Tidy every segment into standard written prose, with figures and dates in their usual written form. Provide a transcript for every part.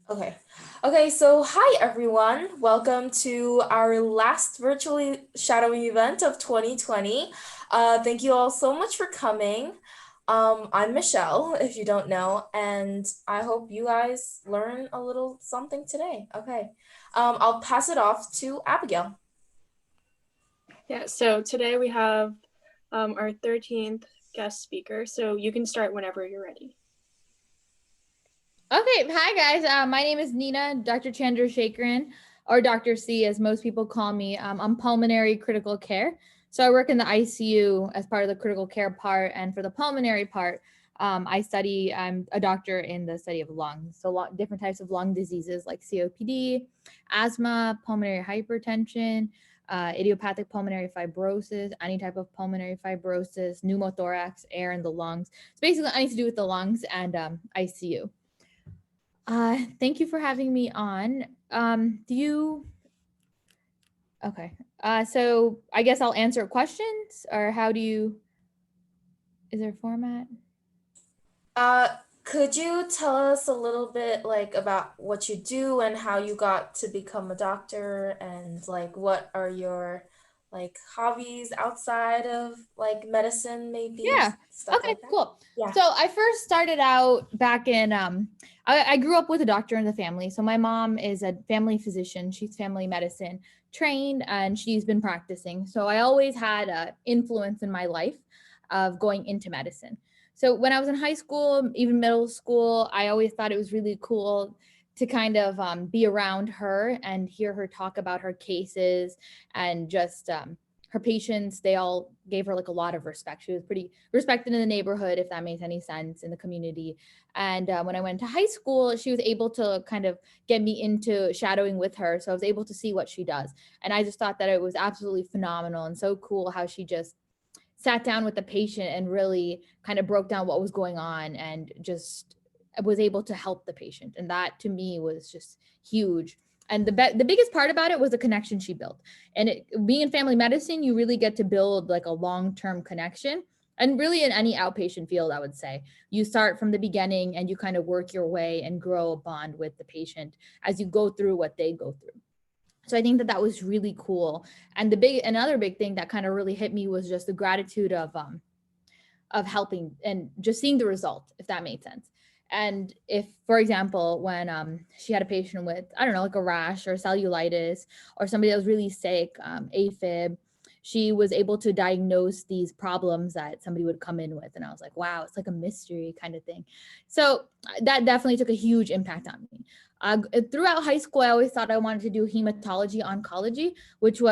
Okay. Okay, so hi everyone. Welcome to our last virtually shadowing event of 2020. Thank you all so much for coming. I'm Michelle, if you don't know, and I hope you guys learn a little something today. Okay. I'll pass it off to Abigail. Yeah, so today we have our 13th guest speaker, so you can start whenever you're ready. Okay, hi guys. My name is Dr. Chandrasekaran, or Dr. C, as most people call me. I'm pulmonary critical care. So I work in the ICU as part of the critical care part, and for the pulmonary part, I'm a doctor in the study of lungs. So different types of lung diseases like COPD, asthma, pulmonary hypertension, idiopathic pulmonary fibrosis, any type of pulmonary fibrosis, pneumothorax, air in the lungs. It's basically anything to do with the lungs and ICU. Thank you for having me on. Okay. So I guess I'll answer questions, or is there a format? Uh, could you tell us a little bit like about what you do and how you got to become a doctor and like what are your like hobbies outside of like medicine, maybe Yeah. stuff Okay, like that? cool. Yeah. So I first started out back in, I grew up with a doctor in the family. So my mom is a family physician. She's family medicine trained and she's been practicing. So I always had an influence in my life of going into medicine. So when I was in high school, even middle school, I always thought it was really cool to kind of be around her and hear her talk about her cases and just her patients. They all gave her like a lot of respect. She was pretty respected in the neighborhood, if that makes any sense, in the community. And when I went to high school, she was able to kind of get me into shadowing with her. So I was able to see what she does. And I just thought that it was absolutely phenomenal and so cool how she just sat down with the patient and really kind of broke down what was going on and just was able to help the patient. And that to me was just huge. And the biggest part about it was the connection she built. And being in family medicine, you really get to build like a long-term connection. And really in any outpatient field, I would say you start from the beginning and you kind of work your way and grow a bond with the patient as you go through what they go through. So I think that was really cool. And another big thing that kind of really hit me was just the gratitude of helping and just seeing the result, if that made sense. And if, for example, when she had a patient with, I don't know, like a rash or cellulitis, or somebody that was really sick, AFib, she was able to diagnose these problems that somebody would come in with. And I was like, wow, it's like a mystery kind of thing. So that definitely took a huge impact on me. Throughout high school, I always thought I wanted to do hematology oncology, which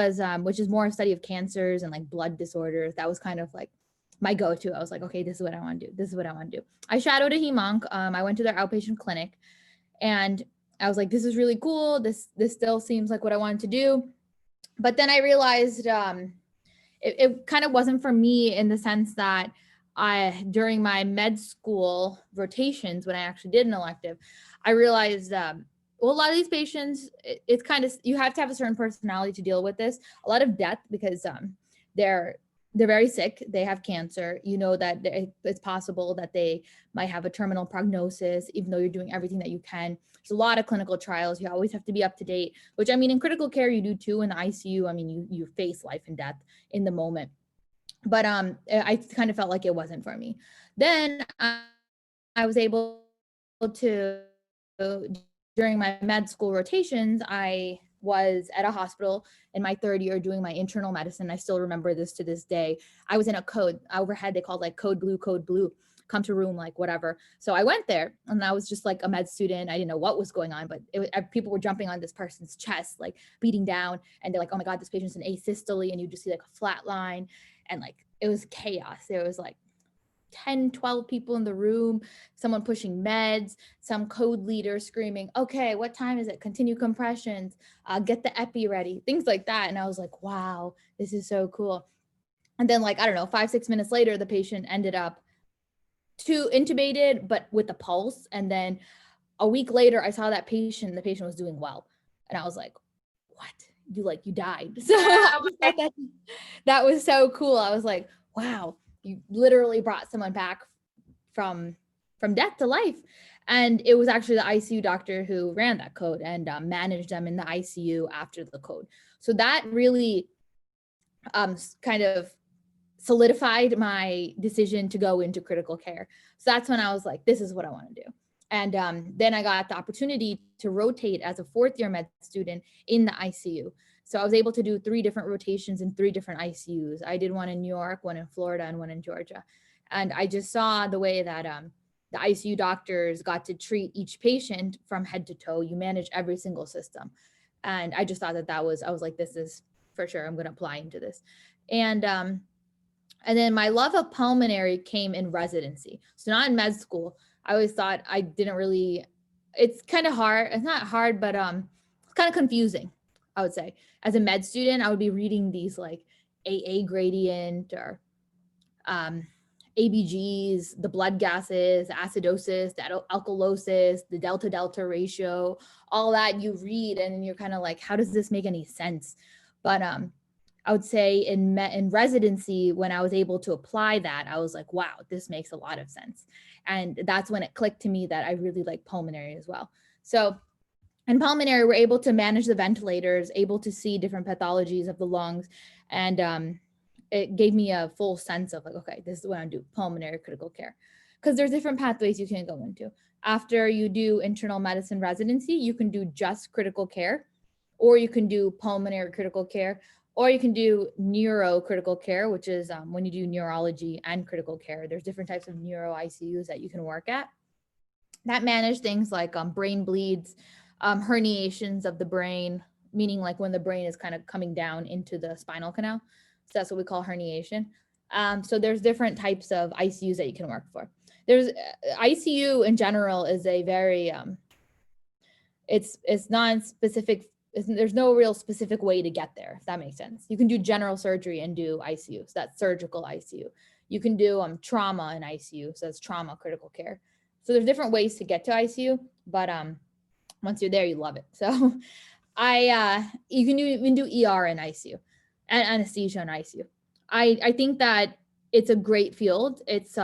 is more a study of cancers and like blood disorders. That was kind of like my go-to. I was like, okay, this is what I want to do. This is what I want to do. I shadowed a hemonc. I went to their outpatient clinic, and I was like, this is really cool. This still seems like what I wanted to do. But then I realized it kind of wasn't for me in the sense that during my med school rotations, when I actually did an elective, I realized well, a lot of these patients, it's kind of, you have to have a certain personality to deal with this. A lot of death because they're they're very sick. They have cancer. You know that it's possible that they might have a terminal prognosis, even though you're doing everything that you can. There's a lot of clinical trials. You always have to be up to date, which I mean, in critical care, you do too. In the ICU, I mean, you face life and death in the moment. But I kind of felt like it wasn't for me. Then I was able to, during my med school rotations, I was at a hospital in my third year doing my internal medicine. I still remember this to this day. I was in a code overhead. They called like code blue, come to room, like whatever. So I went there and I was just like a med student. I didn't know what was going on, but people were jumping on this person's chest, like beating down. And they're like, oh my God, this patient's in asystole. And you just see like a flat line. And like, it was chaos. There was like 10, 12 people in the room, someone pushing meds, some code leader screaming, okay, what time is it? Continue compressions, get the epi ready, things like that. And I was like, wow, this is so cool. And then like, I don't know, 5-6 minutes later, the patient ended up intubated, but with a pulse. And then a week later, I saw that patient, the patient was doing well. And I was like, what? You died. So I just thought that was so cool. I was like, wow, you literally brought someone back from death to life. And it was actually the ICU doctor who ran that code and managed them in the ICU after the code. So that really kind of solidified my decision to go into critical care. So that's when I was like, this is what I want to do. And then I got the opportunity to rotate as a fourth year med student in the ICU. So I was able to do 3 different rotations in 3 different ICUs. I did one in New York, one in Florida, and one in Georgia. And I just saw the way that the ICU doctors got to treat each patient from head to toe. You manage every single system. And I just thought that I was like, this is for sure, I'm going to apply into this. And then my love of pulmonary came in residency. So not in med school. I always thought I didn't really, it's kind of hard. It's not hard, but it's kind of confusing, I would say. As a med student, I would be reading these like AA gradient or ABGs, the blood gases, acidosis, the alkalosis, the delta-delta ratio, all that you read and you're kind of like, how does this make any sense? But I would say in residency, when I was able to apply that, I was like, wow, this makes a lot of sense. And that's when it clicked to me that I really like pulmonary as well. So in pulmonary, we're able to manage the ventilators, able to see different pathologies of the lungs. And it gave me a full sense of like, okay, this is what I do, pulmonary critical care. Because there's different pathways you can go into. After you do internal medicine residency, you can do just critical care, or you can do pulmonary critical care, or you can do neuro critical care, which is when you do neurology and critical care. There's different types of neuro ICUs that you can work at that manage things like brain bleeds, herniations of the brain, meaning like when the brain is kind of coming down into the spinal canal. So that's what we call herniation. So there's different types of ICUs that you can work for. There's ICU in general is a very, it's non-specific. There's no real specific way to get there, if that makes sense. You can do general surgery and do ICU, so that's surgical ICU. You can do trauma in ICU, so that's trauma critical care. So there's different ways to get to ICU, but once you're there, you love it. So you can even do ER in ICU and anesthesia in ICU. I think that it's a great field. It's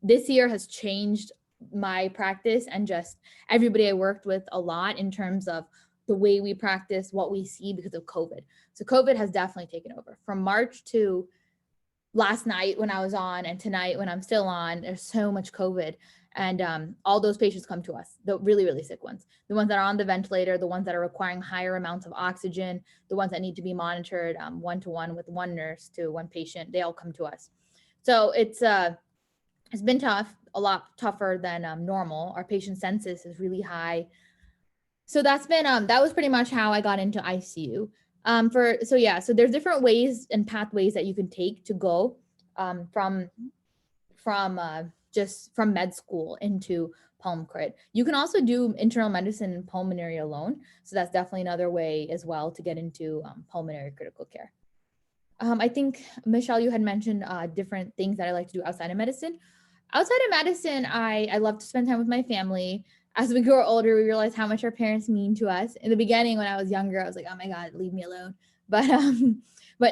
this year has changed my practice and just everybody I worked with a lot in terms of the way we practice, what we see because of COVID. So COVID has definitely taken over. From March to last night when I was on and tonight when I'm still on, there's so much COVID. And all those patients come to us, the really, really sick ones, the ones that are on the ventilator, the ones that are requiring higher amounts of oxygen, the ones that need to be monitored one-to-one with one nurse to one patient, they all come to us. So it's been tough, a lot tougher than normal. Our patient census is really high. So that's been, that was pretty much how I got into ICU. So there's different ways and pathways that you can take to go from med school into pulm crit. You can also do internal medicine and pulmonary alone. So that's definitely another way as well to get into pulmonary critical care. I think, Michelle, you had mentioned different things that I like to do outside of medicine. Outside of medicine, I love to spend time with my family. As we grow older, we realize how much our parents mean to us. In the beginning, when I was younger, I was like, oh my God, leave me alone. But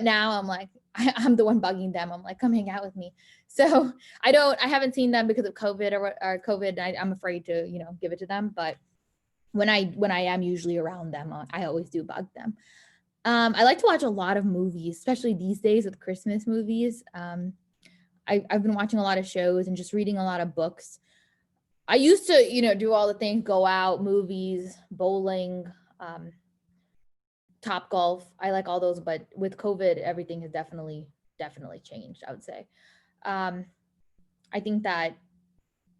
now I'm like, I'm the one bugging them. I'm like, come hang out with me. So I haven't seen them because of COVID or COVID. I'm afraid to, give it to them. But when I am usually around them, I always do bug them. I like to watch a lot of movies, especially these days with Christmas movies. I've been watching a lot of shows and just reading a lot of books. I used to, do all the things, go out, movies, bowling, Top Golf. I like all those, but with COVID, everything has definitely changed, I would say. I think that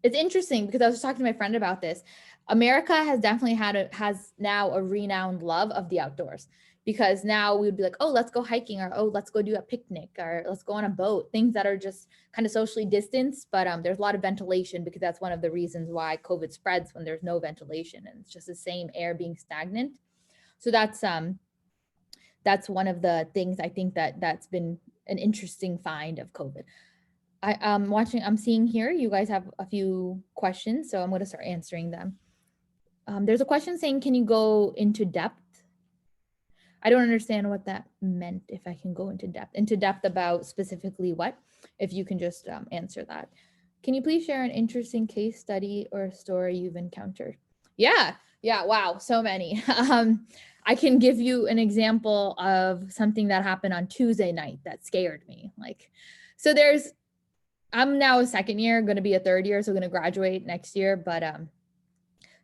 it's interesting because I was talking to my friend about this. America has definitely has now a renowned love of the outdoors, because now we would be like, oh, let's go hiking, or oh, let's go do a picnic, or let's go on a boat, things that are just kind of socially distanced, but there's a lot of ventilation, because that's one of the reasons why COVID spreads when there's no ventilation and it's just the same air being stagnant. So that's one of the things I think that's been an interesting find of COVID. I'm seeing here, you guys have a few questions, so I'm going to start answering them. There's a question saying, can you go into depth? I don't understand what that meant. If I can go into depth about specifically what, if you can just answer that. Can you please share an interesting case study or story you've encountered? Yeah. Wow. So many. I can give you an example of something that happened on Tuesday night that scared me. So I'm now a second year, going to be a third year, so going to graduate next year. But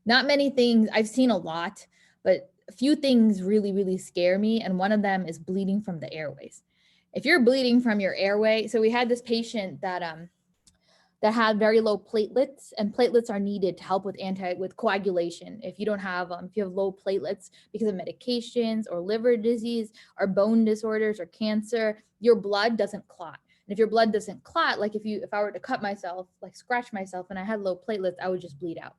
not many things. I've seen a lot, but a few things really, really scare me. And one of them is bleeding from the airways. If you're bleeding from your airway, so we had this patient that had very low platelets, and platelets are needed to help with coagulation. If you have low platelets because of medications or liver disease or bone disorders or cancer, your blood doesn't clot. And if your blood doesn't clot, like if I were to cut myself, like scratch myself, and I had low platelets, I would just bleed out,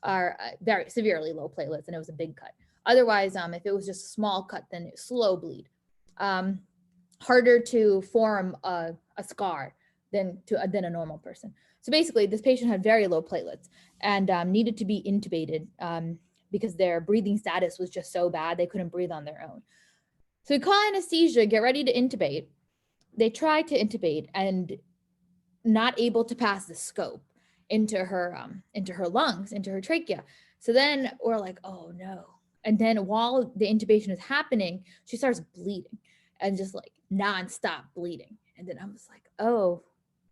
or very severely low platelets, and it was a big cut. Otherwise, if it was just a small cut, then it's slow bleed. Harder to form a scar than a normal person. So basically, this patient had very low platelets and needed to be intubated because their breathing status was just so bad they couldn't breathe on their own. So we call anesthesia, get ready to intubate. They tried to intubate and not able to pass the scope into her lungs, into her trachea. So then we're like, oh no. And then while the intubation is happening, she starts bleeding and just like nonstop bleeding. And then I was like, oh,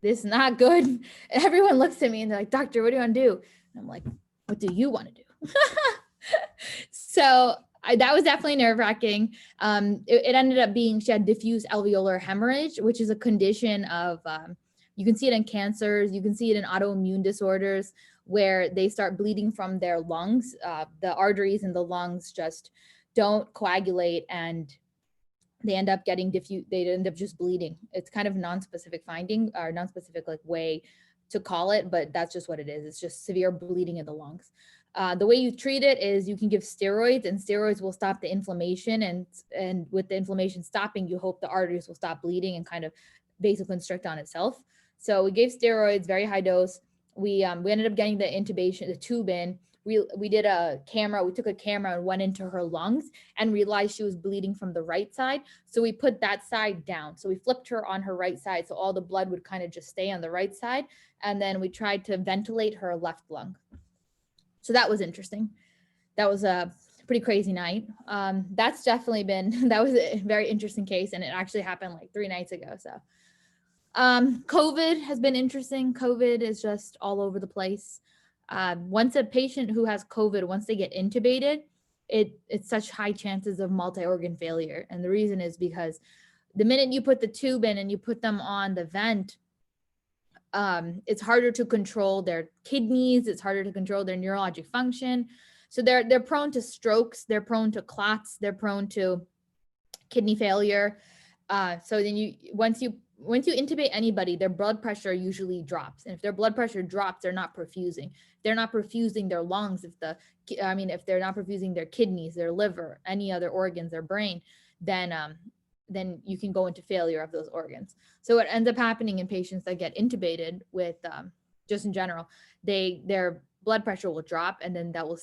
this is not good. And everyone looks at me and they're like, doctor, what do you want to do? And I'm like, what do you want to do? So that was definitely nerve-wracking. It ended up being, she had diffused alveolar hemorrhage, which is a condition of, you can see it in cancers, you can see it in autoimmune disorders where they start bleeding from their lungs. The arteries in the lungs just don't coagulate and they end up getting diffuse, they end up just bleeding. It's kind of non-specific finding or non-specific like way to call it, but that's just what it is. It's just severe bleeding in the lungs. The way you treat it is you can give steroids, and steroids will stop the inflammation, and with the inflammation stopping, you hope the arteries will stop bleeding and kind of vasoconstrict on itself. So we gave steroids, very high dose. We ended up getting the intubation, the tube in. We did a camera, we took a camera and went into her lungs and realized she was bleeding from the right side. So we put that side down. So we flipped her on her right side. So all the blood would kind of just stay on the right side. And then we tried to ventilate her left lung. So that was interesting. That was a pretty crazy night. That's definitely been, that was a very interesting case. And it actually happened like 3 nights ago. So COVID has been interesting. COVID is just all over the place. Once a patient who has COVID, once they get intubated, it's such high chances of multi-organ failure. And the reason is because the minute you put the tube in and you put them on the vent, it's harder to control their kidneys. It's harder to control their neurologic function. So they're prone to strokes. They're prone to clots. They're prone to kidney failure. So then once you intubate anybody, their blood pressure usually drops. And if their blood pressure drops, they're not perfusing. They're not perfusing their lungs. If they're not perfusing their kidneys, their liver, any other organs, their brain, then you can go into failure of those organs. So what ends up happening in patients that get intubated with, just in general, their blood pressure will drop, and then that will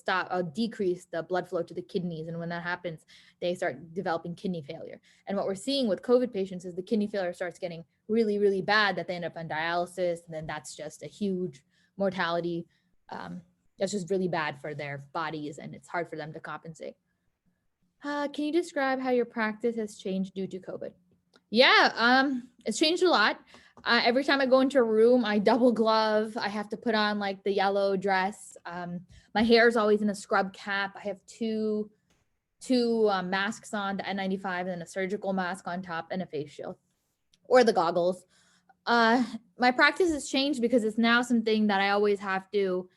decrease the blood flow to the kidneys. And when that happens, they start developing kidney failure. And what we're seeing with COVID patients is the kidney failure starts getting really, really bad, that they end up on dialysis. And then that's just a huge mortality. That's just really bad for their bodies, and it's hard for them to compensate. Can you describe how your practice has changed due to COVID? Yeah, it's changed a lot. Every time I go into a room, I double glove. I have to put on like the yellow dress. My hair is always in a scrub cap. I have two masks on, the N95 and then a surgical mask on top and a face shield or the goggles. My practice has changed because it's now something that I always have to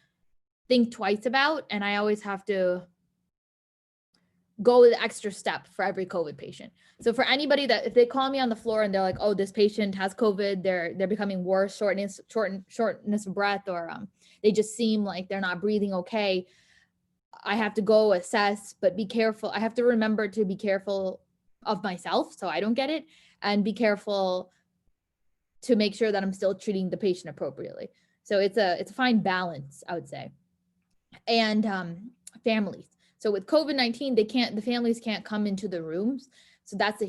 think twice about, and I always have to go the extra step for every COVID patient. So for anybody that, if they call me on the floor and they're like, oh, this patient has COVID, they're becoming worse, shortness of breath, or they just seem like they're not breathing okay, I have to go assess, but be careful. I have to remember to be careful of myself so I don't get it, and be careful to make sure that I'm still treating the patient appropriately. So it's a fine balance, I would say. And families. So with COVID-19, the families can't come into the rooms. So that's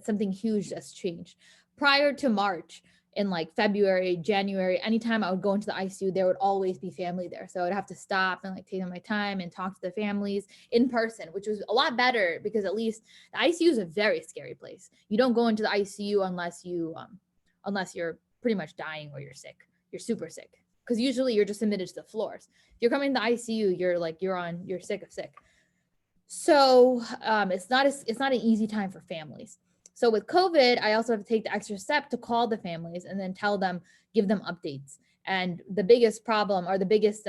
something huge that's changed. Prior to March, in like February, January, anytime I would go into the ICU, there would always be family there. So I'd have to stop and like take my time and talk to the families in person, which was a lot better because at least the ICU is a very scary place. You don't go into the ICU unless you're pretty much dying or you're sick. You're super sick. Because usually you're just admitted to the floors. If you're coming to the ICU, you're sick of sick. So it's not an easy time for families. So with COVID, I also have to take the extra step to call the families and then tell them, give them updates. And the biggest problem or the biggest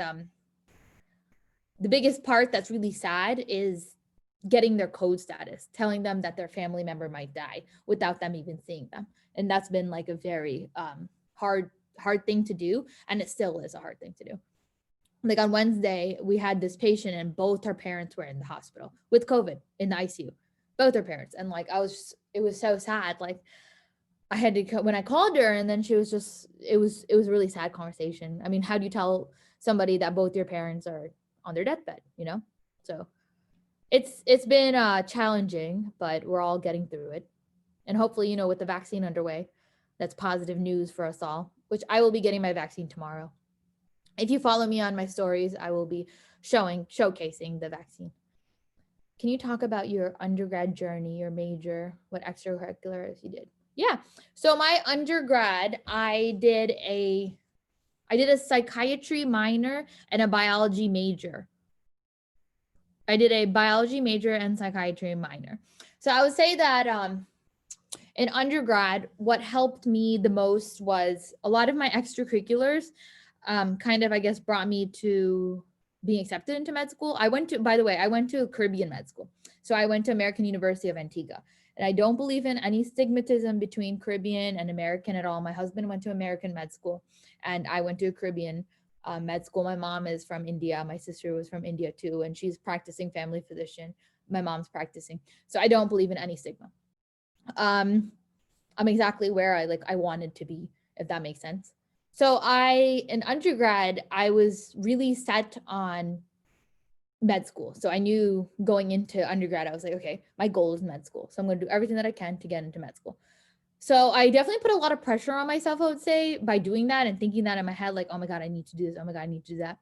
part that's really sad is getting their code status, telling them that their family member might die without them even seeing them. And that's been like a very hard thing to do. And it still is a hard thing to do. Like on Wednesday, we had this patient and both her parents were in the hospital with COVID in the ICU, both her parents. And like, it was so sad. Like I had to, when I called her and then she was just, it was a really sad conversation. I mean, how do you tell somebody that both your parents are on their deathbed, you know? So it's been challenging, but we're all getting through it. And hopefully, you know, with the vaccine underway, that's positive news for us all, which I will be getting my vaccine tomorrow. If you follow me on my stories, I will be showcasing the vaccine. Can you talk about your undergrad journey, your major, what extracurriculars you did? Yeah. So my undergrad, I did a psychiatry minor and a biology major. I did a biology major and psychiatry minor. So I would say that in undergrad, what helped me the most was a lot of my extracurriculars kind of, I guess, brought me to being accepted into med school. I went to Caribbean med school. So I went to American University of Antigua. And I don't believe in any stigmatism between Caribbean and American at all. My husband went to American med school and I went to a Caribbean med school. My mom is from India. My sister was from India too. And she's practicing family physician. My mom's practicing. So I don't believe in any stigma. I'm exactly where I wanted to be, if that makes sense. So in undergrad, I was really set on med school. So I knew going into undergrad, I was like, okay, my goal is med school. So I'm going to do everything that I can to get into med school. So I definitely put a lot of pressure on myself, I would say, by doing that and thinking that in my head, like, oh my God, I need to do this. Oh my God, I need to do that.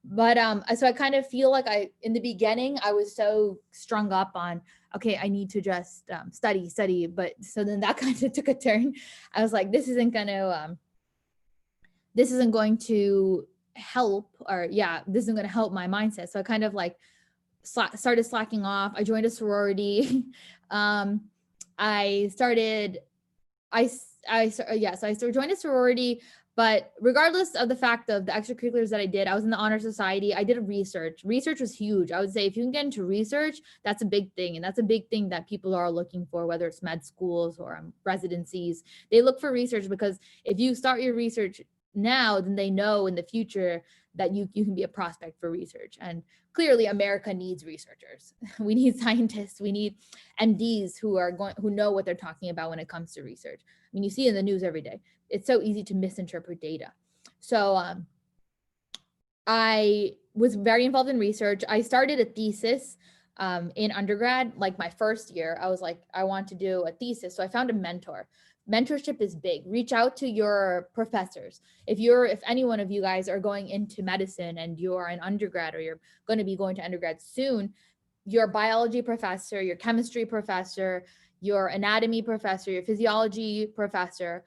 But so I kind of feel like in the beginning, I was so strung up on, okay, I need to just study. But so then that kind of took a turn. I was like, this isn't going to help, this isn't going to help my mindset. So I kind of like started slacking off. I joined a sorority. I started joined a sorority, but regardless of the fact of the extracurriculars that I did, I was in the honor society. I did research. Research was huge. I would say if you can get into research, that's a big thing. And that's a big thing that people are looking for, whether it's med schools or residencies. They look for research because if you start your research now, then they know in the future that you can be a prospect for research. And clearly America needs researchers. We need scientists. We need MDs who know what they're talking about when it comes to research. I mean, you see in the news every day. It's so easy to misinterpret data. So I was very involved in research. I started a thesis in undergrad, like my first year. I was like, I want to do a thesis. So I found a mentor. Mentorship is big. Reach out to your professors. If any one of you guys are going into medicine and you are an undergrad or you're going to be going to undergrad soon, your biology professor, your chemistry professor, your anatomy professor, your physiology professor,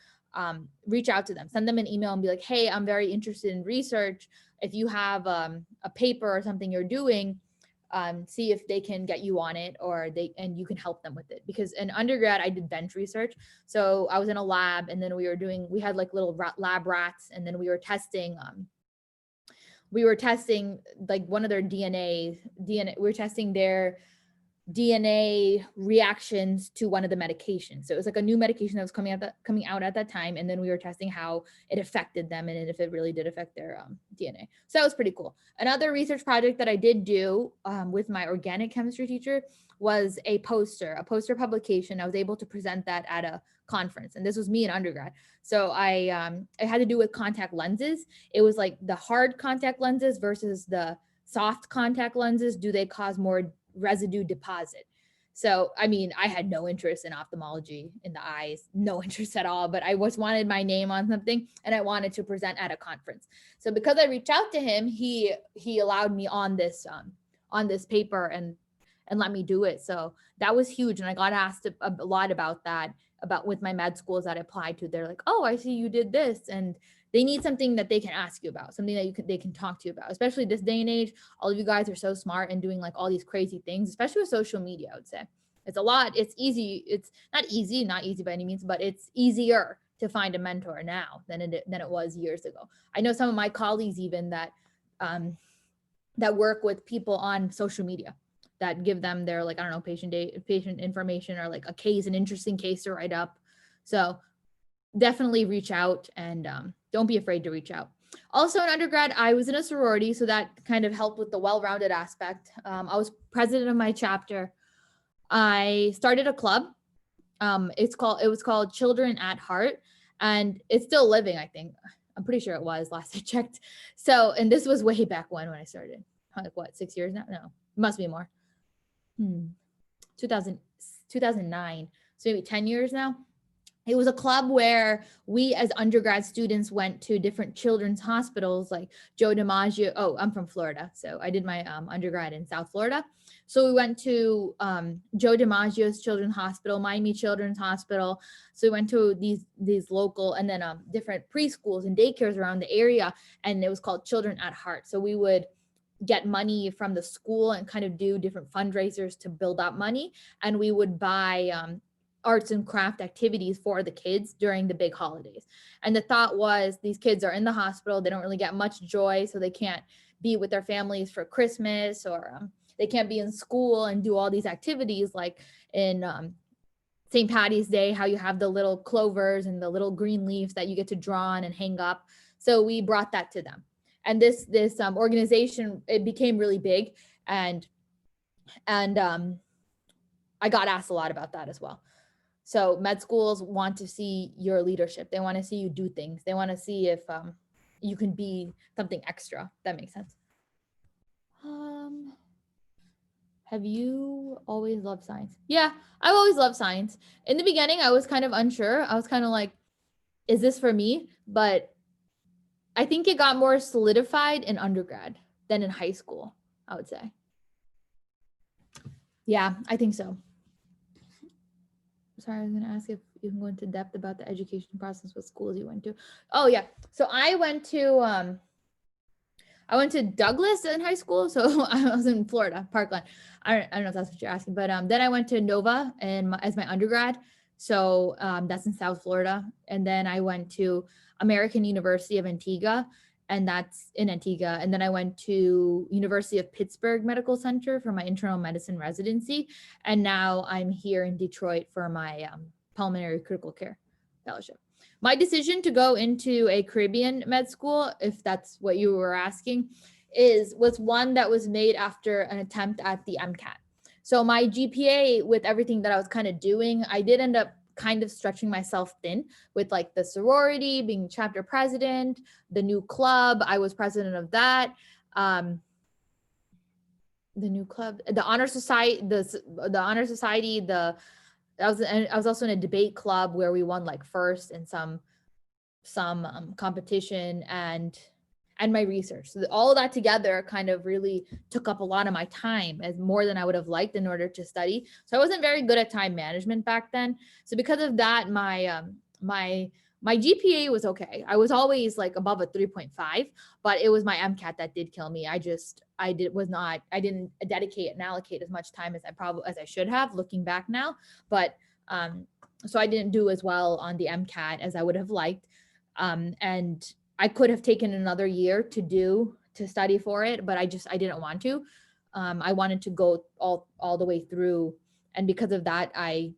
reach out to them, send them an email and be like, hey, I'm very interested in research. If you have a paper or something you're doing, see if they can get you on it and you can help them with it. Because in undergrad, I did bench research. So I was in a lab and then we had like little lab rats and then we were testing like one of their DNA, we were testing their DNA reactions to one of the medications. So it was like a new medication that was coming out at that time. And then we were testing how it affected them and if it really did affect their DNA. So that was pretty cool. Another research project that I did do with my organic chemistry teacher was a poster publication. I was able to present that at a conference. And this was me in undergrad. So it had to do with contact lenses. It was like the hard contact lenses versus the soft contact lenses. Do they cause more residue deposit? So, I mean, I had no interest in ophthalmology in the eyes, no interest at all, but I just wanted my name on something and I wanted to present at a conference. So because I reached out to him, he allowed me on this paper and let me do it. So that was huge. And I got asked a lot about that, about with my med schools that I applied to. They're like, oh, I see you did this. And they need something that they can ask you about, something that they can talk to you about, especially this day and age. All of you guys are so smart and doing like all these crazy things, especially with social media. I would say it's a lot. It's easy. It's not easy by any means, but it's easier to find a mentor now than it was years ago. I know some of my colleagues even that work with people on social media that give them their, like, I don't know, patient information, or like an interesting case to write up. So definitely reach out, and don't be afraid to reach out. Also in undergrad, I was in a sorority, so that kind of helped with the well-rounded aspect. I was president of my chapter. I started a club. It was called Children at Heart, and it's still living, I think. I'm pretty sure it was last I checked. So, and this was way back when I started. Like what, 6 years now? No, must be more. 2009. So maybe 10 years now. It was a club where we as undergrad students went to different children's hospitals like Joe DiMaggio. Oh, I'm from Florida. So I did my undergrad in South Florida. So we went to Joe DiMaggio's Children's Hospital, Miami Children's Hospital. So we went to these local, and then different preschools and daycares around the area. And it was called Children at Heart. So we would get money from the school and kind of do different fundraisers to build up money. And we would buy arts and craft activities for the kids during the big holidays. And the thought was, these kids are in the hospital, they don't really get much joy, so they can't be with their families for Christmas, or they can't be in school and do all these activities like in St. Patty's Day, how you have the little clovers and the little green leaves that you get to draw on and hang up. So we brought that to them. And this organization, it became really big, and I got asked a lot about that as well. So med schools want to see your leadership. They want to see you do things. They want to see if you can be something extra. That makes sense. Have you always loved science? Yeah, I've always loved science. In the beginning, I was kind of unsure. I was kind of like, is this for me? But I think it got more solidified in undergrad than in high school, I would say. Yeah, I think so. Sorry, I was going to ask if you can go into depth about the education process, what schools you went to. Oh yeah, so I went to Douglas in high school. So I was in Florida, Parkland. I don't know if that's what you're asking, but then I went to Nova as my undergrad. So that's in South Florida. And then I went to American University of Antigua, and that's in Antigua. And then I went to University of Pittsburgh Medical Center for my internal medicine residency. And now I'm here in Detroit for my pulmonary critical care fellowship. My decision to go into a Caribbean med school, if that's what you were asking, was one that was made after an attempt at the MCAT. So my GPA, with everything that I was kind of doing, I did end up kind of stretching myself thin with like the sorority, being chapter president, the new club. I was president of that. The new club, the honor society, the honor society, I was also in a debate club where we won like first in some competition, and my research. So all of that together kind of really took up a lot of my time, as more than I would have liked, in order to study. So I wasn't very good at time management back then. So because of that, my GPA was okay. I was always like above a 3.5, but it was my MCAT that did kill me. I didn't dedicate and allocate as much time as I should have, looking back now. But so I didn't do as well on the MCAT as I would have liked. And I could have taken another year to study for it, but I didn't want to. I wanted to go all the way through. And because of that, I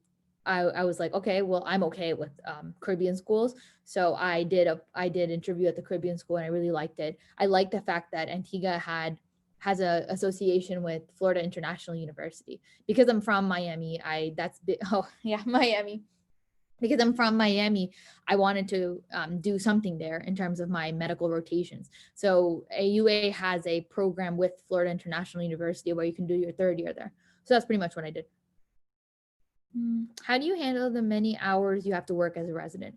was like, okay, well, I'm okay with Caribbean schools. So I did interview at the Caribbean school, and I really liked it. I liked the fact that Antigua has a association with Florida International University. Because I'm from Miami, Miami. Because I'm from Miami, I wanted to do something there in terms of my medical rotations. So AUA has a program with Florida International University where you can do your third year there. So that's pretty much what I did. How do you handle the many hours you have to work as a resident?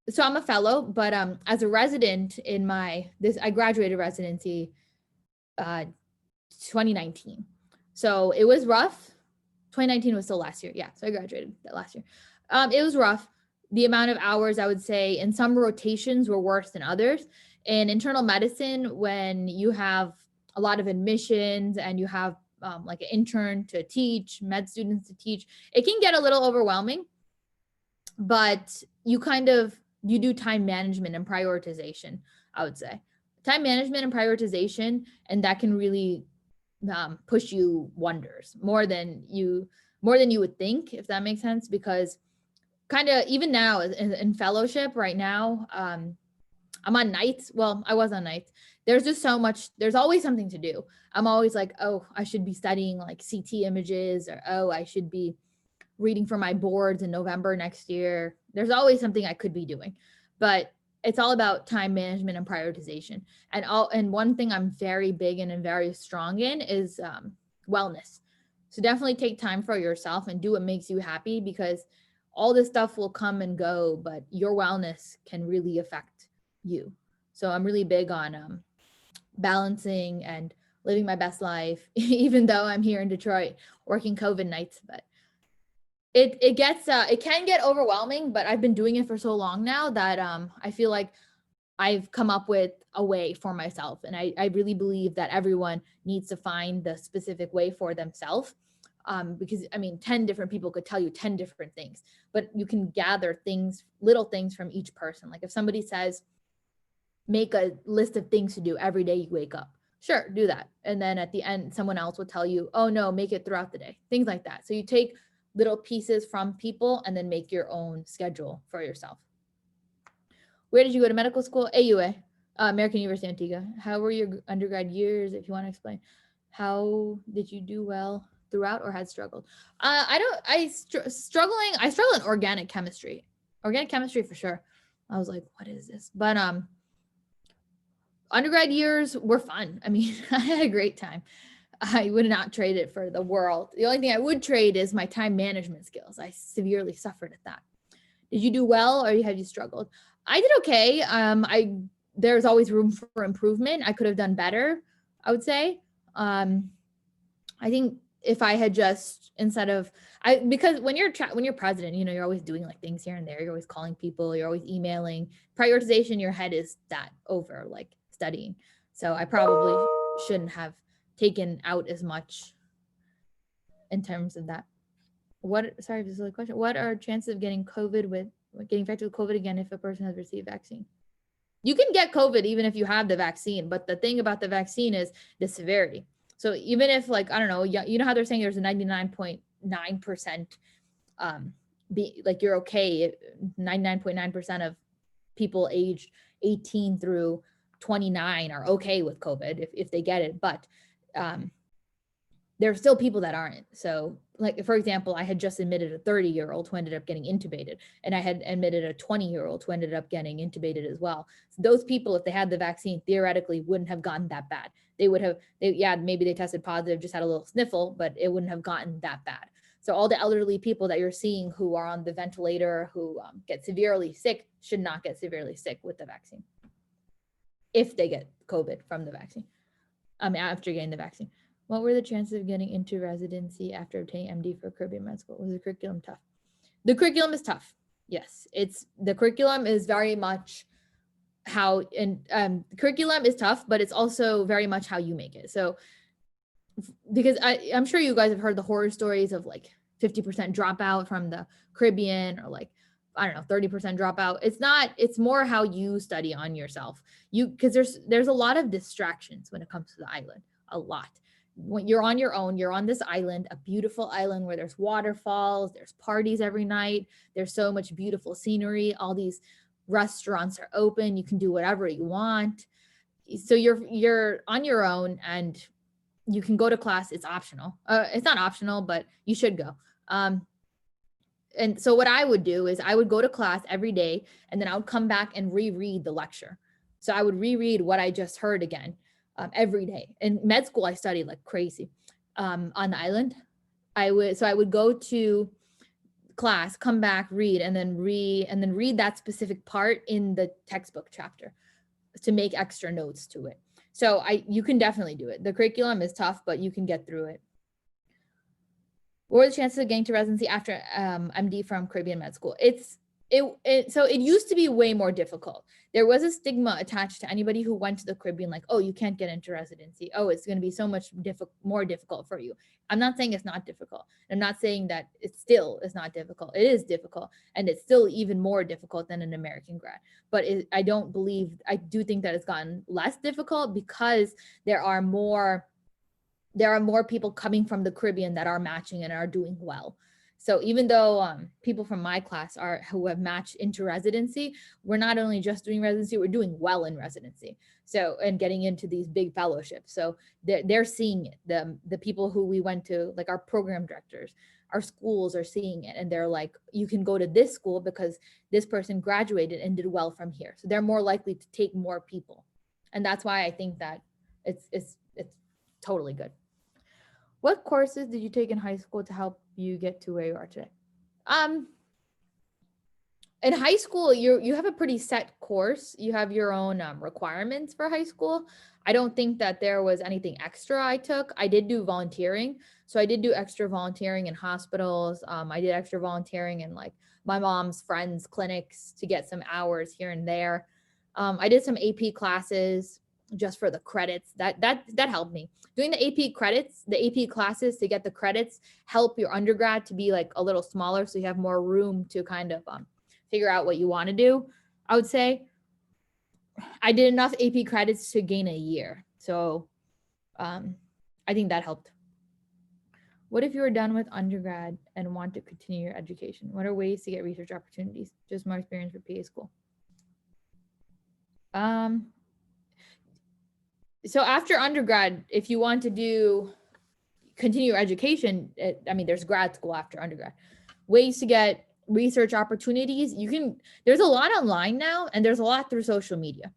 So I'm a fellow, but as a resident in I graduated residency 2019. So it was rough. 2019 was still last year. Yeah, so I graduated that last year. It was rough. The amount of hours, I would say, in some rotations were worse than others. In internal medicine, when you have a lot of admissions and you have like an intern to teach, med students to teach, it can get a little overwhelming. But you do time management and prioritization, I would say. Time management and prioritization, and that can really push you wonders more than you would think, if that makes sense. Because kind of even now in fellowship right now, I'm on nights. Well, I was on nights. There's just so much. There's always something to do. I'm always like, oh, I should be studying like CT images, or oh, I should be reading for my boards in November next year. There's always something I could be doing, but it's all about time management and prioritization. And one thing I'm very big in and very strong in is wellness. So definitely take time for yourself and do what makes you happy, because all this stuff will come and go, but your wellness can really affect you. So I'm really big on balancing and living my best life, even though I'm here in Detroit working COVID nights. But it can get overwhelming, but I've been doing it for so long now that I feel like I've come up with a way for myself. And I really believe that everyone needs to find the specific way for themselves. Because I mean, 10 different people could tell you 10 different things, but you can gather little things from each person. Like if somebody says, make a list of things to do every day you wake up. Sure, do that. And then at the end, someone else will tell you, oh no, make it throughout the day. Things like that. So you take little pieces from people and then make your own schedule for yourself. Where did you go to medical school? AUA, American University Antigua. How were your undergrad years, if you want to explain? How did you do well throughout or had struggled? I struggle in organic chemistry. Organic chemistry for sure. I was like, what is this? But undergrad years were fun. I mean, I had a great time. I would not trade it for the world. The only thing I would trade is my time management skills. I severely suffered at that. Did you do well, or have you struggled? I did okay. There's always room for improvement. I could have done better, I would say. I think if I had just because when you're president, you know, you're always doing like things here and there. You're always calling people. You're always emailing. Prioritization in your head is that over like studying. So I probably shouldn't have taken out as much in terms of that. Sorry, this is a question. What are chances of getting infected with COVID again if a person has received vaccine? You can get COVID even if you have the vaccine, but the thing about the vaccine is the severity. So even if like, I don't know, you know how they're saying there's a 99.9% you're okay, 99.9% of people aged 18 through 29 are okay with COVID if they get it, but there are still people that aren't. So like, for example, I had just admitted a 30-year-old who ended up getting intubated, and I had admitted a 20-year-old who ended up getting intubated as well. So those people, if they had the vaccine, theoretically wouldn't have gotten that bad. Maybe they tested positive, just had a little sniffle, but it wouldn't have gotten that bad. So all the elderly people that you're seeing who are on the ventilator, who get severely sick, should not get severely sick with the vaccine if they get COVID from the vaccine, after getting the vaccine. What were the chances of getting into residency after obtaining MD for Caribbean Med School? Was the curriculum tough? The curriculum is tough. Yes, the curriculum is very much the curriculum is tough, but it's also very much how you make it. So, because I'm sure you guys have heard the horror stories of like 50% dropout from the Caribbean, or like, I don't know, 30% dropout. It's more how you study on yourself. Because there's a lot of distractions when it comes to the island, a lot. When you're on your own, you're on this island, a beautiful island where there's waterfalls, there's parties every night, there's so much beautiful scenery, all these restaurants are open, you can do whatever you want. So you're on your own, and you can go to class. It's optional. It's not optional, but you should go. And so what I would do is I would go to class every day, and then I would come back and reread the lecture. So I would reread what I just heard again. Every day. In med school, I studied like crazy on the island. I would go to class, come back, read, and then read that specific part in the textbook chapter to make extra notes to it. So you can definitely do it. The curriculum is tough, but you can get through it. What are the chances of getting to residency after MD from Caribbean Med School? So it used to be way more difficult. There was a stigma attached to anybody who went to the Caribbean, like, oh, you can't get into residency. Oh, it's going to be so much more difficult for you. I'm not saying it's not difficult. I'm not saying that it still is not difficult. It is difficult, and it's still even more difficult than an American grad. But I do think that it's gotten less difficult because there are more people coming from the Caribbean that are matching and are doing well. So even though people from my class who have matched into residency, we're not only just doing residency, we're doing well in residency. So, and getting into these big fellowships. So they're seeing it. The people who we went to, like our program directors, our schools are seeing it. And they're like, you can go to this school because this person graduated and did well from here. So they're more likely to take more people. And that's why I think that it's totally good. What courses did you take in high school to help you get to where you are today? In high school, you have a pretty set course. You have your own requirements for high school. I don't think that there was anything extra I took. I did do volunteering. So I did do extra volunteering in hospitals. I did extra volunteering in like my mom's friends' clinics to get some hours here and there. I did some AP classes just for the credits. That helped me. Doing the AP credits, the AP classes to get the credits help your undergrad to be like a little smaller, so you have more room to kind of figure out what you want to do. I would say I did enough AP credits to gain a year. So I think that helped. What if you were done with undergrad and want to continue your education? What are ways to get research opportunities? Just more experience for PA school. So after undergrad, if you want to continue your education, there's grad school after undergrad. Ways to get research opportunities. There's a lot online now, and there's a lot through social media.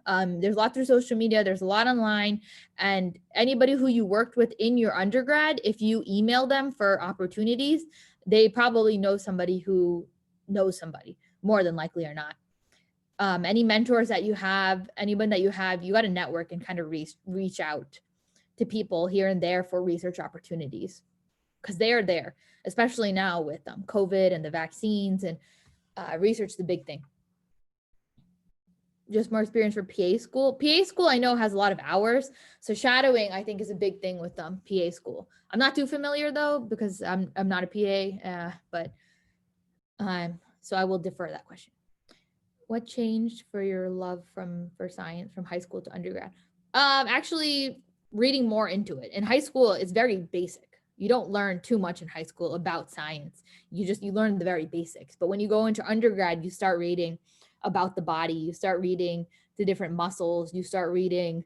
There's a lot through social media. There's a lot online, and anybody who you worked with in your undergrad, if you email them for opportunities, they probably know somebody who knows somebody, more than likely or not. Any mentors that you have, anyone that you have, you got to network and kind of reach out to people here and there for research opportunities, because they are there, especially now with COVID and the vaccines, and research is the big thing. Just more experience for PA school. PA school I know has a lot of hours, so shadowing I think is a big thing with PA school. I'm not too familiar though, because I'm not a PA, but so I will defer that question. What changed for your love for science from high school to undergrad? Actually reading more into it. In high school, it's very basic. You don't learn too much in high school about science. You learn the very basics. But when you go into undergrad, you start reading about the body. You start reading the different muscles. You start reading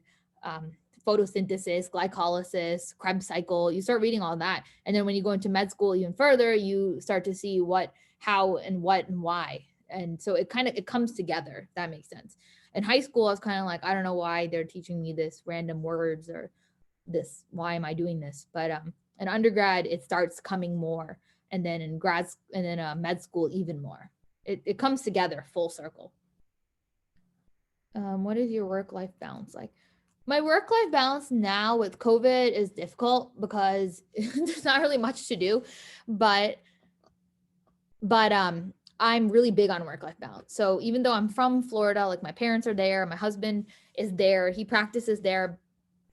photosynthesis, glycolysis, Krebs cycle. You start reading all that. And then when you go into med school even further, you start to see what, how, and what, and why. And so it comes together. That makes sense. In high school, I was kind of like, I don't know why they're teaching me this random words or this, why am I doing this? But in undergrad, it starts coming more. And then in med school, even more. It comes together full circle. What is your work-life balance like? My work-life balance now with COVID is difficult because there's not really much to do, but I'm really big on work-life balance. So even though I'm from Florida, like my parents are there, my husband is there, he practices there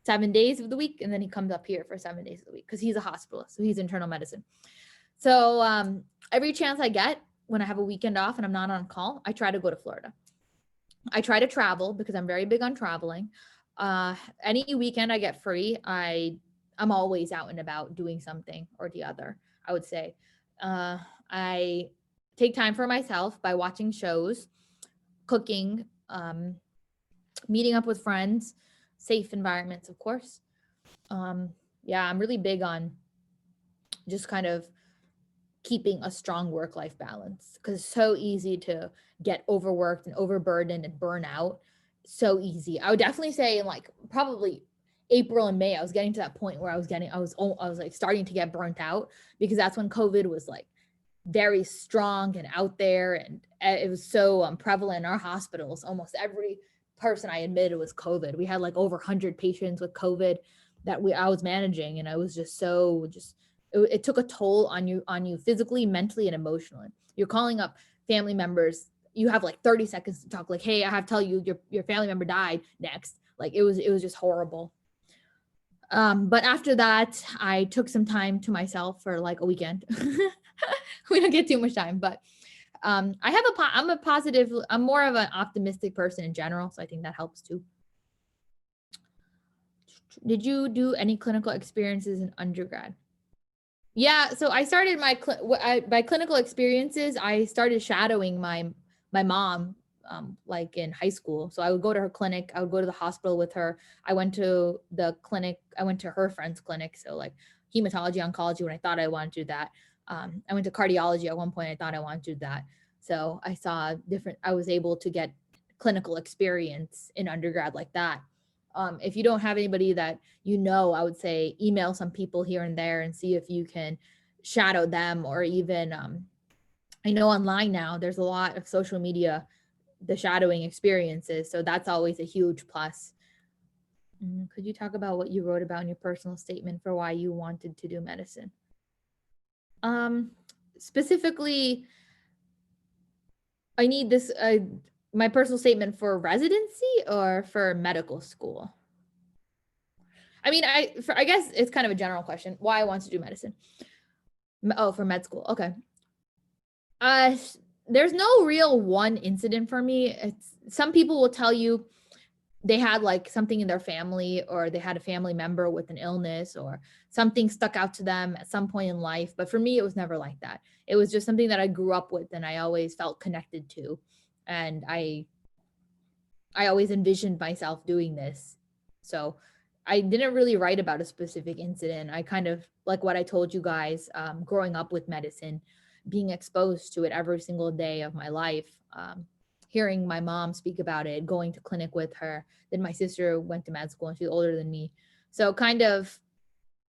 7 days of the week, and then he comes up here for 7 days of the week because he's a hospitalist, so he's internal medicine. So every chance I get when I have a weekend off and I'm not on call, I try to go to Florida. I try to travel because I'm very big on traveling. Any weekend I get free, I'm always out and about doing something or the other, I would say. I take time for myself by watching shows, cooking, meeting up with friends, safe environments, of course. Yeah, I'm really big on just kind of keeping a strong work-life balance because it's so easy to get overworked and overburdened and burn out. So easy. I would definitely say in like probably April and May, I was getting to that point where I was like starting to get burnt out because that's when COVID was like very strong and out there, and it was so prevalent in our hospitals. Almost every person I admitted was COVID. We had like over 100 patients with COVID that I was managing, and I was just it took a toll on you physically, mentally, and emotionally. You're calling up family members. You have like 30 seconds to talk, like, hey, I have to tell you your family member died next. Like it was just horrible. But after that, I took some time to myself for like a weekend. We don't get too much time, but I'm more of an optimistic person in general, so I think that helps too. Did you do any clinical experiences in undergrad? Yeah, so I started by clinical experiences. I started shadowing my mom like in high school. So I would go to her clinic. I would go to the hospital with her. I went to the clinic. I went to her friend's clinic. So like hematology, oncology when I thought I wanted to do that. I went to cardiology at one point. I thought I wanted to do that. So I was able to get clinical experience in undergrad like that. If you don't have anybody that I would say email some people here and there and see if you can shadow them, or even I know online now there's a lot of social media, the shadowing experiences. So that's always a huge plus. Could you talk about what you wrote about in your personal statement for why you wanted to do medicine? Specifically, I need this, my personal statement for residency or for medical school? I mean, I guess it's kind of a general question, why I want to do medicine. Oh, for med school. Okay. There's no real one incident for me. Some people will tell you they had like something in their family, or they had a family member with an illness, or something stuck out to them at some point in life. But for me, it was never like that. It was just something that I grew up with and I always felt connected to. And I always envisioned myself doing this. So I didn't really write about a specific incident. I kind of, like what I told you guys, growing up with medicine, being exposed to it every single day of my life, hearing my mom speak about it, going to clinic with her. Then my sister went to med school and she's older than me. So kind of,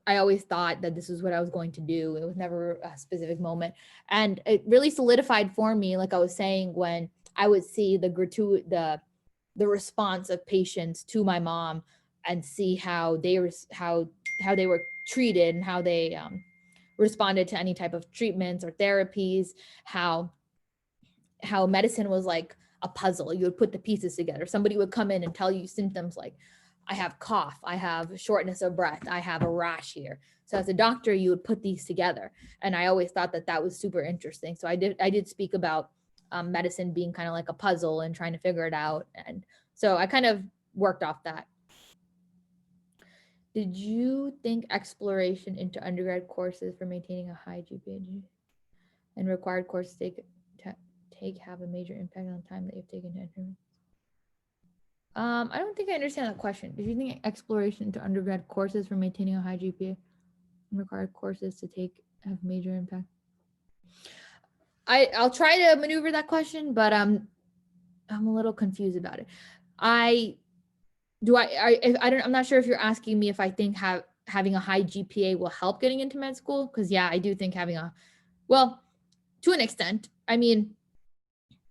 I always thought that this is what I was going to do. It was never a specific moment. And it really solidified for me, like I was saying, when I would see the response of patients to my mom, and see how they were treated, and how they responded to any type of treatments or therapies, how medicine was like a puzzle. You would put the pieces together. Somebody would come in and tell you symptoms like, I have cough, I have shortness of breath, I have a rash here. So as a doctor, you would put these together. And I always thought that was super interesting. So I did speak about medicine being kind of like a puzzle and trying to figure it out. And so I kind of worked off that. Did you think exploration into undergrad courses for maintaining a high GPA and required courses have a major impact on time that you've taken to enter? I don't think I understand that question. Did you think exploration into undergrad courses for maintaining a high GPA and required courses to take have major impact? I'll try to maneuver that question, but I'm a little confused about it. I'm not sure if you're asking me if I think having a high GPA will help getting into med school, because yeah, I do think to an extent. I mean,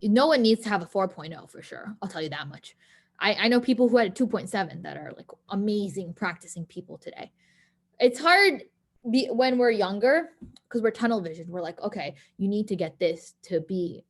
no one needs to have a 4.0 for sure. I'll tell you that much. I know people who had a 2.7 that are like amazing practicing people today. It's hard when we're younger because we're tunnel vision. We're like, okay, you need to get this to be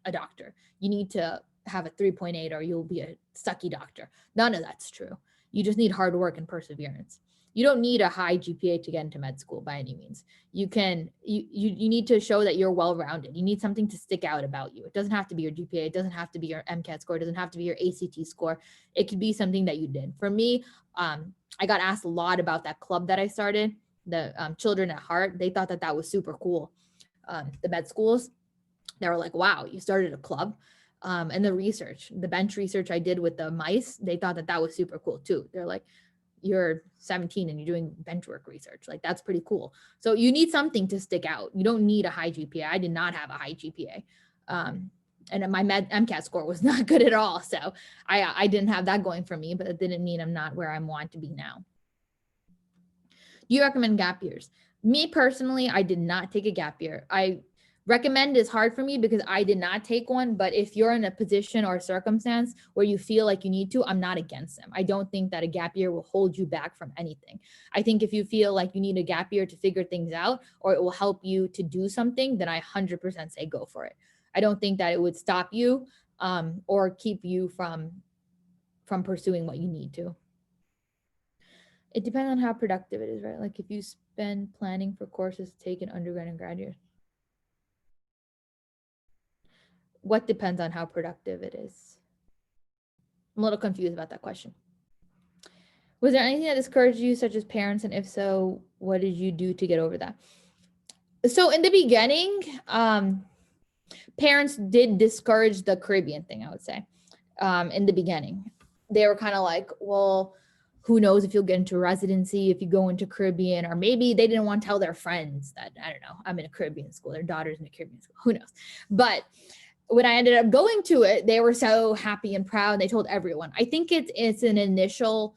a doctor. You need to have a 3.8 or you'll be a sucky doctor. None of that's true. You just need hard work and perseverance. You don't need a high GPA to get into med school by any means. You need to show that you're well-rounded. You need something to stick out about you. It doesn't have to be your GPA. It doesn't have to be your MCAT score. It doesn't have to be your ACT score. It could be something that you did. For me, I got asked a lot about that club that I started, the Children at Heart. They thought that was super cool. The med schools, they were like, wow, you started a club. And the bench research I did with the mice, they thought that was super cool too. They're like, you're 17 and you're doing bench work research. Like, that's pretty cool. So you need something to stick out. You don't need a high GPA. I did not have a high GPA. And my MCAT score was not good at all. So I didn't have that going for me, but it didn't mean I'm not where I want to be now. Do you recommend gap years? Me personally, I did not take a gap year. Recommend is hard for me because I did not take one, but if you're in a position or circumstance where you feel like you need to, I'm not against them. I don't think that a gap year will hold you back from anything. I think if you feel like you need a gap year to figure things out or it will help you to do something, then I 100% say go for it. I don't think that it would stop you or keep you from pursuing what you need to. It depends on how productive it is, right? Like if you spend planning for courses to take in undergrad and graduate. What depends on how productive it is? I'm a little confused about that question. Was there anything that discouraged you, such as parents? And if so, what did you do to get over that? So in the beginning, parents did discourage the Caribbean thing, I would say. In the beginning, they were kind of like, well, who knows if you'll get into residency if you go into Caribbean, or maybe they didn't want to tell their friends that, I don't know, I'm in a Caribbean school, their daughter's in a Caribbean school, who knows? But when I ended up going to it, they were so happy and proud. They told everyone. I think it's an initial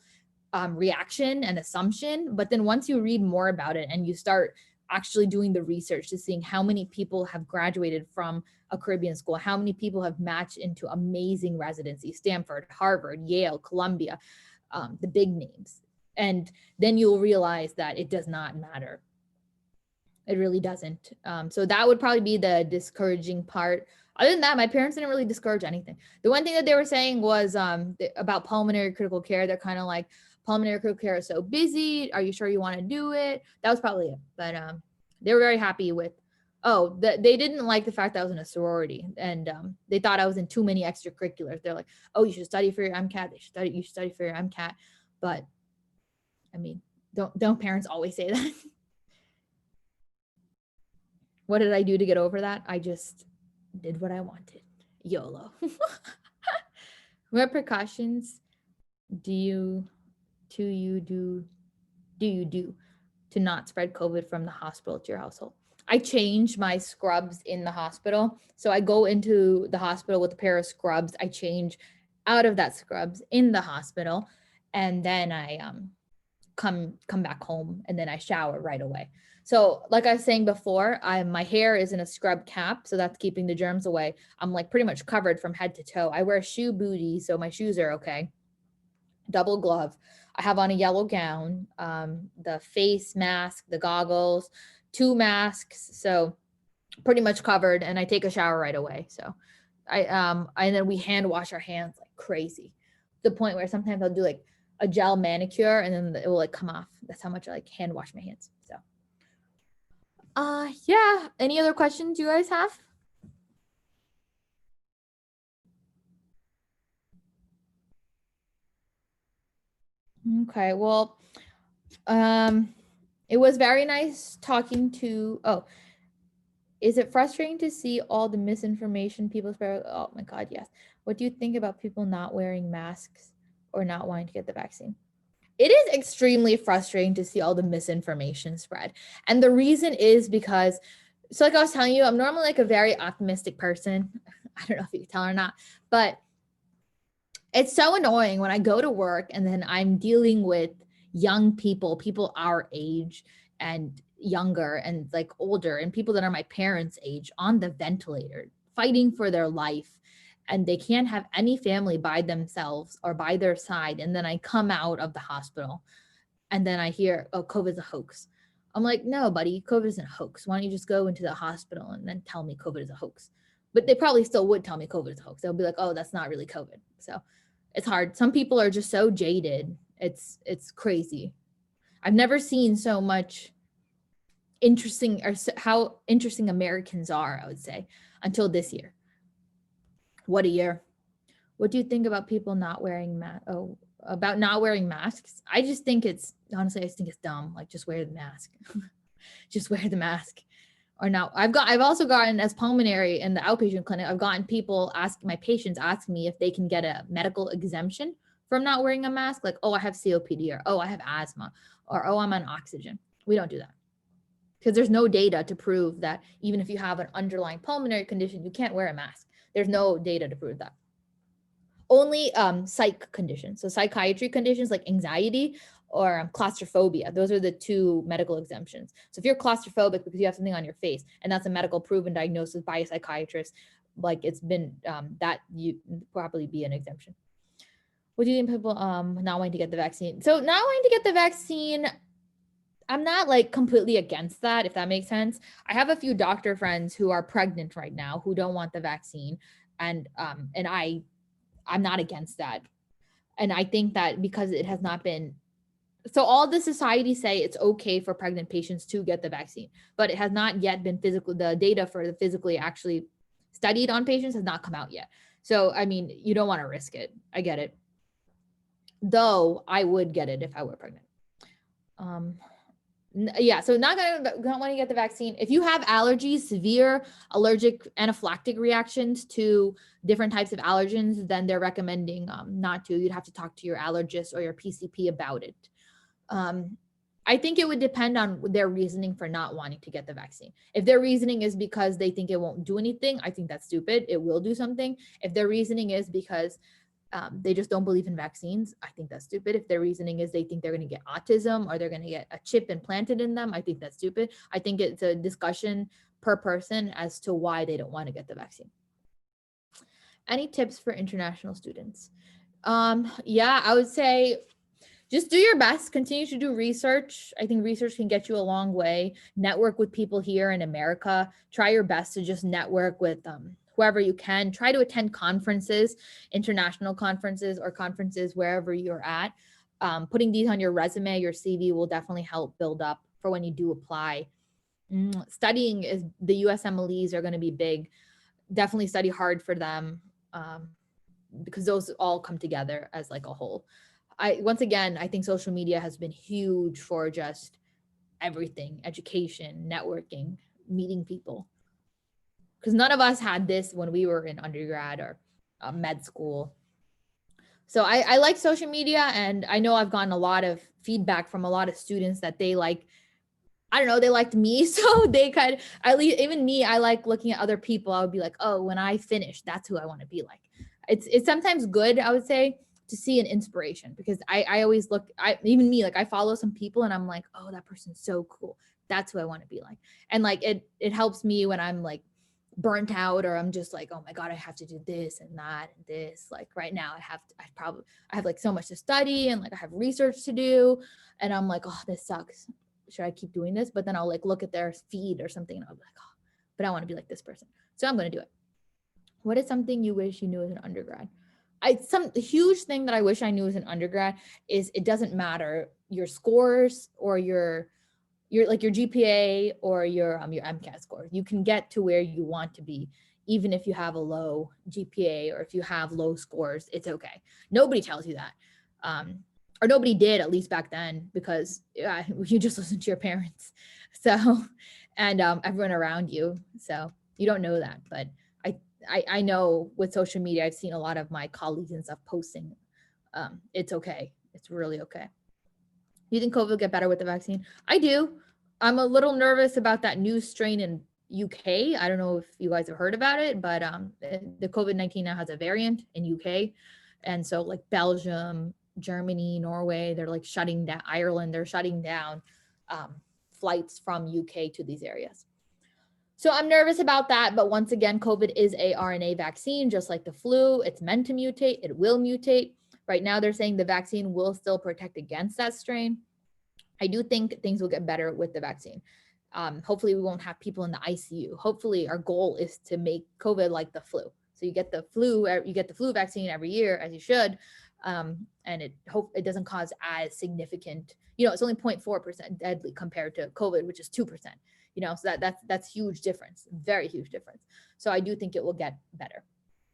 reaction and assumption, but then once you read more about it and you start actually doing the research to seeing how many people have graduated from a Caribbean school, how many people have matched into amazing residency, Stanford, Harvard, Yale, Columbia, the big names. And then you'll realize that it does not matter. It really doesn't. So that would probably be the discouraging part. Other than that, my parents didn't really discourage anything. The one thing that they were saying was about pulmonary critical care. They're kind of like, pulmonary critical care is so busy. Are you sure you want to do it? That was probably it. But they were very happy with, they didn't like the fact that I was in a sorority. And they thought I was in too many extracurriculars. They're like, oh, you should study for your MCAT. You should study for your MCAT. But I mean, don't parents always say that? What did I do to get over that? I just did what I wanted. YOLO. What precautions do you do to not spread COVID from the hospital to your household? I change my scrubs in the hospital. So I go into the hospital with a pair of scrubs. I change out of that scrubs in the hospital. And then I come back home and then I shower right away. So like I was saying before, my hair is in a scrub cap. So that's keeping the germs away. I'm like pretty much covered from head to toe. I wear shoe booties, so my shoes are okay. Double glove. I have on a yellow gown, the face mask, the goggles, 2 masks. So pretty much covered, and I take a shower right away. So and then we hand wash our hands like crazy. To the point where sometimes I'll do like a gel manicure and then it will like come off. That's how much I like hand wash my hands. So yeah. Any other questions you guys have? Okay, well, it was very nice talking to, is it frustrating to see all the misinformation people spread? Oh my God, yes. What do you think about people not wearing masks or not wanting to get the vaccine? It is extremely frustrating to see all the misinformation spread. And the reason is because, so like I was telling you, I'm normally like a very optimistic person. I don't know if you can tell or not, but it's so annoying when I go to work and then I'm dealing with young people our age and younger and like older, and people that are my parents' age on the ventilator fighting for their life, and they can't have any family by themselves or by their side. And then I come out of the hospital and then I hear, oh, COVID's a hoax. I'm like, no, buddy, COVID isn't a hoax. Why don't you just go into the hospital and then tell me COVID is a hoax? But they probably still would tell me COVID is a hoax. They'll be like, oh, that's not really COVID. So it's hard. Some people are just so jaded. It's crazy. I've never seen so much interesting, or how interesting Americans are, I would say, until this year. What a year. What do you think about people not wearing about not wearing masks? I just think it's dumb. Like, just wear the mask. Just wear the mask. Or not. I've also gotten, as pulmonary in the outpatient clinic, I've gotten people my patients ask me if they can get a medical exemption from not wearing a mask. Like, oh, I have COPD, or oh, I have asthma, or oh, I'm on oxygen. We don't do that because there's no data to prove that even if you have an underlying pulmonary condition, you can't wear a mask. There's no data to prove that. Only psych conditions. So psychiatry conditions like anxiety, or claustrophobia. Those are the two medical exemptions. So if you're claustrophobic because you have something on your face and that's a medical proven diagnosis by a psychiatrist, like it's been that you probably be an exemption. What do you think people not wanting to get the vaccine? So not wanting to get the vaccine, I'm not like completely against that, if that makes sense. I have a few doctor friends who are pregnant right now who don't want the vaccine, and I'm not against that. And I think that because it has not been, so all the societies say it's okay for pregnant patients to get the vaccine, but it has not yet been the data for the physically actually studied on patients has not come out yet. So I mean, you don't want to risk it. I get it. Though I would get it if I were pregnant. Yeah, so not want to get the vaccine. If you have allergies, severe allergic anaphylactic reactions to different types of allergens, then they're recommending not to. You'd have to talk to your allergist or your PCP about it. I think it would depend on their reasoning for not wanting to get the vaccine. If their reasoning is because they think it won't do anything, I think that's stupid. It will do something. If their reasoning is because they just don't believe in vaccines, I think that's stupid. If their reasoning is they think they're going to get autism or they're going to get a chip implanted in them, I think that's stupid. I think it's a discussion per person as to why they don't want to get the vaccine. Any tips for international students? Yeah, I would say just do your best, continue to do research. I think research can get you a long way. Network with people here in America. Try your best to just network with whoever you can. Try to attend conferences, international conferences or conferences wherever you're at. Putting these on your resume, your CV will definitely help build up for when you do apply. Studying is the USMLEs are going to be big. Definitely study hard for them because those all come together as like a whole. Once again, I think social media has been huge for just everything, education, networking, meeting people. Because none of us had this when we were in undergrad or med school. So I like social media, and I know I've gotten a lot of feedback from a lot of students that they like, I don't know, they liked me. So they kind of, at least even me, I like looking at other people. I would be like, oh, when I finish, that's who I want to be like. It's sometimes good, I would say, to see an inspiration, because I always look, even me, like I follow some people and I'm like, oh, that person's so cool. That's who I want to be like. And like, it helps me when I'm like burnt out, or I'm just like, oh my God, I have to do this and that and this. Like right now I have like so much to study and like I have research to do. And I'm like, oh, this sucks. Should I keep doing this? But then I'll like look at their feed or something and I'll be like, oh, but I want to be like this person. So I'm going to do it. What is something you wish you knew as an undergrad? Some huge thing that I wish I knew as an undergrad is it doesn't matter your scores or your like your GPA or your MCAT score. You can get to where you want to be, even if you have a low GPA or if you have low scores. It's okay. Nobody tells you that, or nobody did, at least back then, because you just listen to your parents. So, and everyone around you. So you don't know that, but I know with social media, I've seen a lot of my colleagues and stuff posting. It's okay. It's really okay. Do you think COVID will get better with the vaccine? I do. I'm a little nervous about that new strain in UK. I don't know if you guys have heard about it, but the COVID-19 now has a variant in UK. And so like Belgium, Germany, Norway, they're like shutting down, Ireland, they're shutting down flights from UK to these areas. So I'm nervous about that. But once again, COVID is a RNA vaccine, just like the flu. It's meant to mutate. It will mutate. Right now, they're saying the vaccine will still protect against that strain. I do think things will get better with the vaccine. Hopefully, we won't have people in the ICU. Hopefully, our goal is to make COVID like the flu. So you get the flu vaccine every year, as you should, and it doesn't cause as significant. It's only 0.4% deadly compared to COVID, which is 2%. So that's huge difference, very huge difference. So I do think it will get better.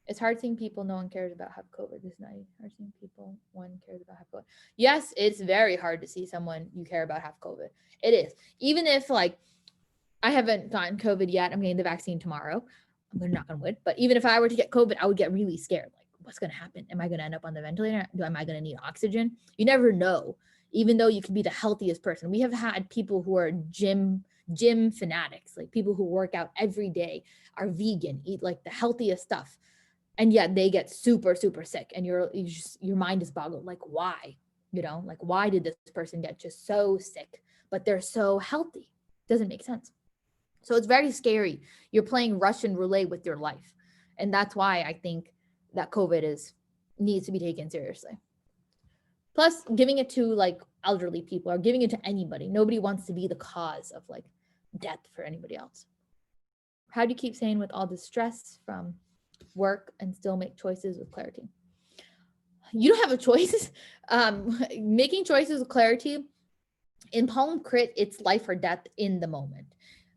It's hard seeing people no one cares about have COVID this night. Hard seeing people one cares about have COVID. Yes, it's very hard to see someone you care about have COVID. It is. Even if like I haven't gotten COVID yet, I'm getting the vaccine tomorrow. I'm gonna knock on wood. But even if I were to get COVID, I would get really scared. Like, what's gonna happen? Am I gonna end up on the ventilator? Am I gonna need oxygen? You never know. Even though you could be the healthiest person. We have had people who are gym fanatics, like people who work out every day, are vegan, eat like the healthiest stuff, and yet they get super, super sick, and your mind is boggled. Like, why? Like why did this person get just so sick, but they're so healthy? Doesn't make sense. So it's very scary. You're playing Russian roulette with your life. And that's why I think that COVID needs to be taken seriously. Plus, giving it to like elderly people or giving it to anybody. Nobody wants to be the cause of like death for anybody else. How do you keep sane with all the stress from work and still make choices with clarity? You don't have a choice. Making choices with clarity in Palm Crit, it's life or death in the moment.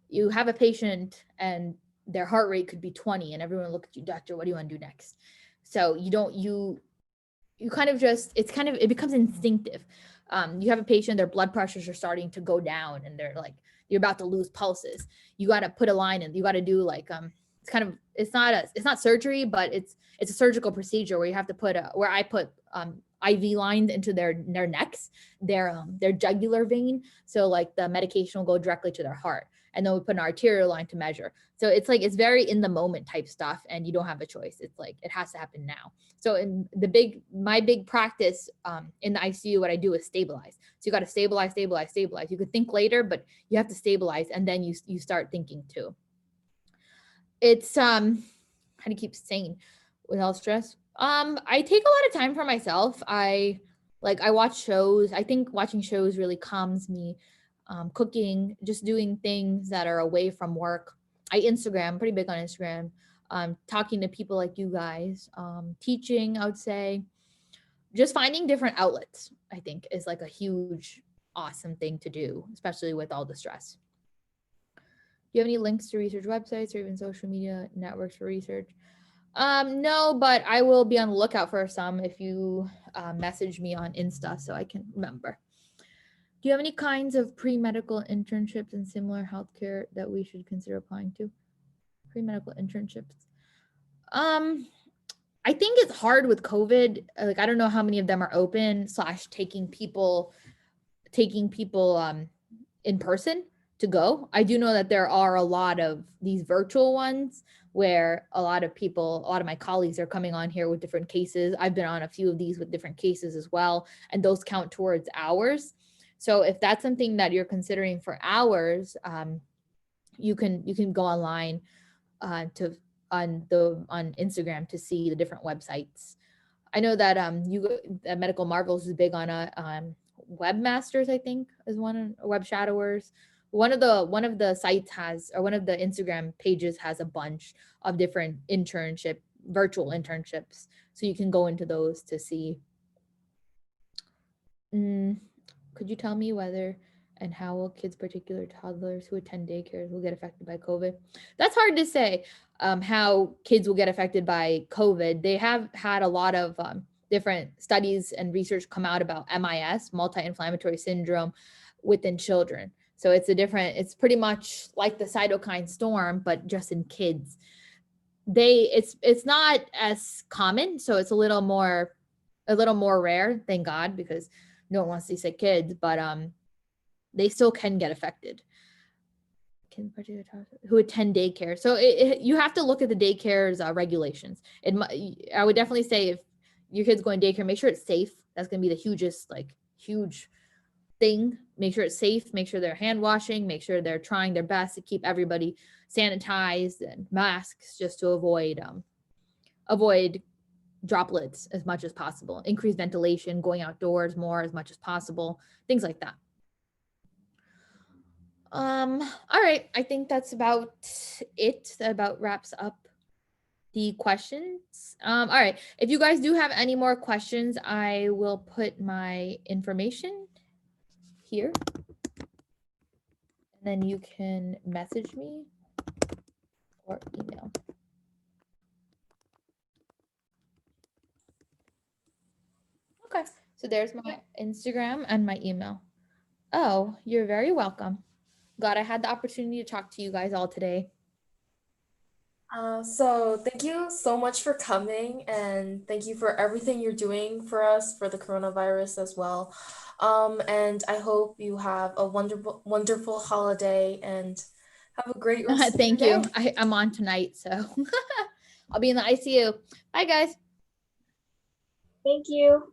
You have a patient and their heart rate could be 20 and everyone look at you, doctor, what do you want to do next? So you kind of just, it becomes instinctive. You have a patient, their blood pressures are starting to go down and they're like, you're about to lose pulses. You got to put a line in, you got to do like, it's not surgery, but it's a surgical procedure where you have to put where I put IV lines into their necks, their jugular vein. So like the medication will go directly to their heart. And then we put an arterial line to measure. So it's like, it's very in the moment type stuff and you don't have a choice. It's like, it has to happen now. So in my big practice in the ICU, what I do is stabilize. So you got to stabilize. You could think later, but you have to stabilize. And then you start thinking too. It's how do you keep sane without stress? I take a lot of time for myself. I watch shows. I think watching shows really calms me. Cooking, just doing things that are away from work. I Instagram, pretty big on Instagram. Talking to people like you guys. Teaching, I would say. Just finding different outlets, I think, is like a huge, awesome thing to do, especially with all the stress. Do you have any links to research websites or even social media networks for research? No, but I will be on the lookout for some if you message me on Insta so I can remember. Do you have any kinds of pre-medical internships in similar healthcare that we should consider applying to? Pre-medical internships. I think it's hard with COVID. Like, I don't know how many of them are open / taking people in person to go. I do know that there are a lot of these virtual ones where a lot of my colleagues are coming on here with different cases. I've been on a few of these with different cases as well, and those count towards hours. So if that's something that you're considering for hours, you can go online on Instagram to see the different websites. I know that Medical Marvels is big on webmasters, I think, is one, web shadowers. One of the sites has, or one of the Instagram pages has a bunch of different virtual internships. So you can go into those to see. Could you tell me whether and how will kids, particular toddlers who attend daycares, will get affected by COVID? That's hard to say. How kids will get affected by COVID. They have had a lot of different studies and research come out about MIS, multi-inflammatory syndrome, within children. So it's pretty much like the cytokine storm, but just in kids. It's not as common, so it's a little more rare, thank God, because no one wants to see sick kids, but they still can get affected. Who attend daycare. So you have to look at the daycare's regulations. I would definitely say if your kid's going daycare, make sure it's safe. That's going to be the huge thing. Make sure it's safe. Make sure they're hand washing. Make sure they're trying their best to keep everybody sanitized and masks, just to avoid droplets as much as possible. Increase ventilation, going outdoors more as much as possible. Things like that. All right, I think that's about it. That about wraps up the questions. All right, if you guys do have any more questions, I will put my information here, and then you can message me or email. Okay, so there's my Instagram and my email. Oh, you're very welcome. Glad I had the opportunity to talk to you guys all today. So thank you so much for coming, and thank you for everything you're doing for us for the coronavirus as well. And I hope you have a wonderful holiday and have a great rest of Thank your you. day. I'm on tonight, so I'll be in the ICU. Bye, guys. Thank you.